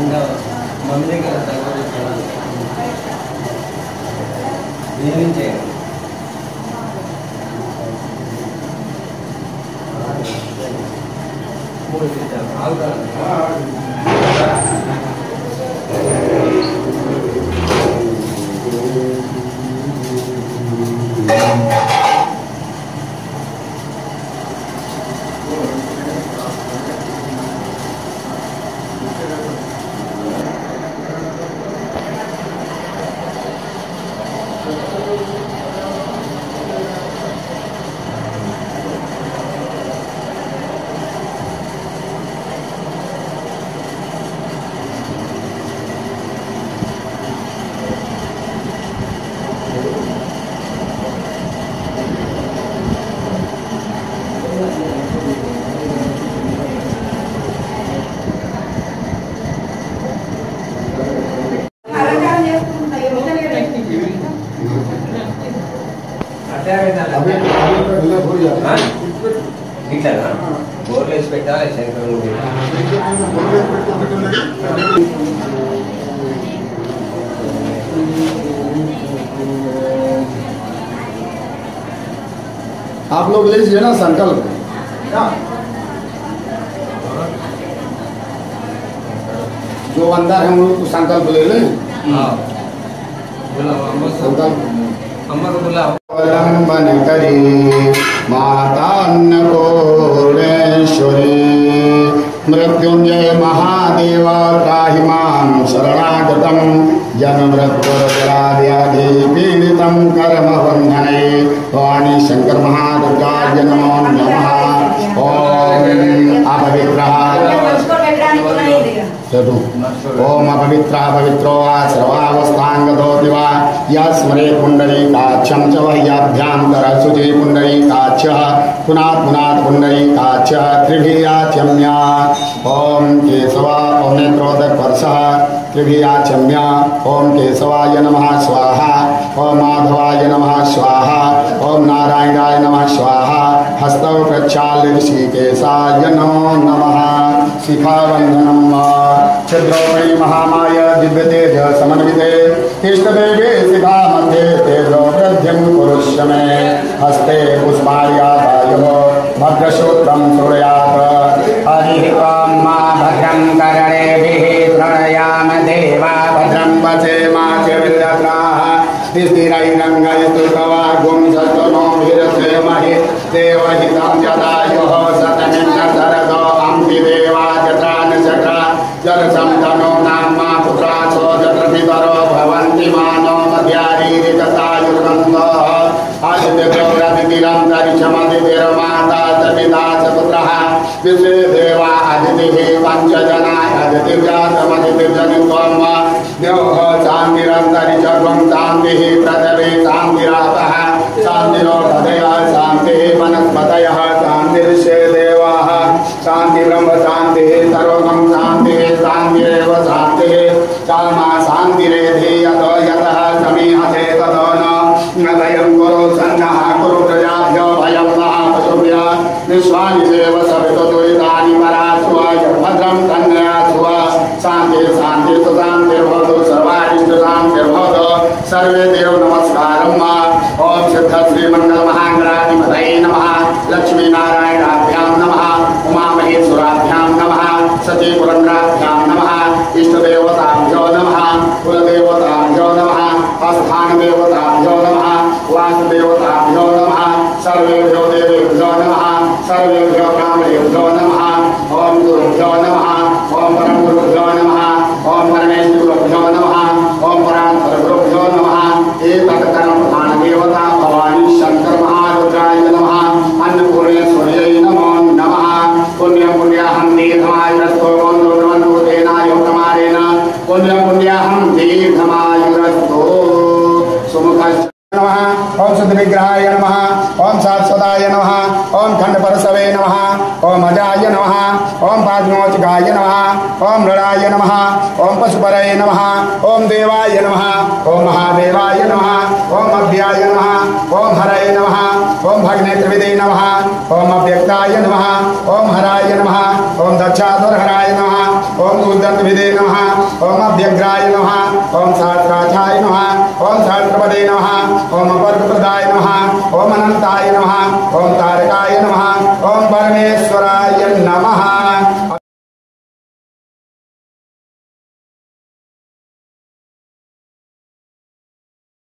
Mummy का जीविंचे आप लोग लीजिए ना संकल्प। जो अंदर है उन लोग को संकल्प ले लें। संकल्प अवलंबन करी माता अन्नपूर्णेश्वरी मृत्युंजय महादेव त्राहि मां शरणागतं जन्ममृत्युर्व्याधि पीडितं कर्मबन्धने वाणी शंकर महादुर्गाय नमो नमः। ओम अपवित्रः ओम अपवित्रः पवित्रो वा सर्वावस्थांगतो दिवा यस्मरे पुंडरीकाक्षं च वह्याभ्यां शुचि पुंडरीकाक्षः पुनात् पुनात् पुंडरीकाक्षः त्रिभियाचम्या ओम केशवा ओम नेत्रोदक वर्षः त्रिभियाचम्या ओम केशवाय नमः स्वाहा ओम माधवाय नमः स्वाहा ओम नारायणाय नमः स्वाहा हस्तौ प्रक्षाल्य ऋषिकेशाय नमो नमः। शिखावंदनम् छिद्रोमणि महामाय दिव्य तेज समन्विते इष्टदेवे शिखा मध्ये तेजो वृद्धिं कुरुष्य मे हस्ते पुष्पार्यादायुः भद्रसूत्रं सूर्यात् हरिः ॐ मा भद्रं कर्णेभिः शृणुयाम देवा भद्रं वचेमाचिविल्लग्नाः स्थिरैरङ्गयतु गवागुं सतनोभिर्धीमहि देवहितं यदायुः शतमिन्द्रशरदो अम्बि देवा जत्रानचक्रा जलसंतनो नाम्मा पुत्रा चोदत्रपितरो भवन्ति मानो मध्यारीरिकतायुर्गन्धः आदित्यगौरदितिरन्तरिक्षमदितिर्माता च पिता च पुत्रः विश्वे देवा अदितिः पञ्चजना अदितिर्जातमदितिर्जनित्वं द्यौः शान्तिरन्तरिक्षं शान्तिः पृथिवी शान्तिरापः शान्तिरोषधयः शान्तिः वनस्पतयः शान्तिर्षे देवाः शान्ति ब्रह्म शान्तिः सर्वं शान्तिः शान्तिरेव शान्तिः सामा शान्तिरेधि यतो यतः समीहते ततो न भयं कुरु सन्नः कुरु प्रजाभ्यो भयं नः पशुभ्यः विश्वानि देव सवितुरितानि परास्व भद्रं तन्नयास्व शान्तिः शान्तिः शान्तिर्भवतु सर्वारिष्टशान्तिर्भवतु सर्वे देव नमस्कारं ओम सिद्ध श्री मंगल महागणाधिपतये नमः लक्ष्मी नारायणाभ्यां नमः उमा महेश्वराभ्यां नमः सती पुरंदराभ्यां नमः इष्ट देवताभ्यो नमः कुलदेवताभ्यो नमः स्थान देवताभ्यो नमः वास देवताभ्यो नमः सर्वेभ्यो देवेभ्यो नमः सर्वेभ्यो ब्राह्मणेभ्यो नमः ओम गुरुभ्यो नमः ओम परम गुरुभ्यो नमः ओम परमेश्वरभ्यो नमः ओम परात्परगुरुभ्यो नमः एतत्कर्म प्रधान देवता भवानी शंकर महारुद्राय नमः अन्नपूर्णेश्वर्यै नमो नमः पुण्यं पुण्याहं दीर्घमायुरस्तो वन्दो तेनायुक्तमारेण पुण्यं पुण्याहं दीर्घमायुरस्तो सुमुखश्च नमः ओम शुद्ध विग्रहाय नमः ओम शाश्वताय नमः ओम खंड परसवे नमः ओम अजाय नमः ओम पाद्मोचकाय नमः ओम ऋणाय नमः ओम पशुपरये नमः ओम देवाय नमः ओम महादेवाय नमः ओम अभ्याय नमः ओम हरये नमः ओम भगनेत्रविदे नमः ओम अव्यक्ताय नमः ओम हराय नमः ओम दक्षाधुरहराय नमः ओम उद्दन्तविदे नमः ओम अभ्यग्राय नमः ओम सहस्राक्षाय नमः ओम सहस्रपदे नमः ओम अपर्प्रदाय नमः ओम अनंताय नमः ओम तारकाय नमः ओम परमेश्वराय नमः।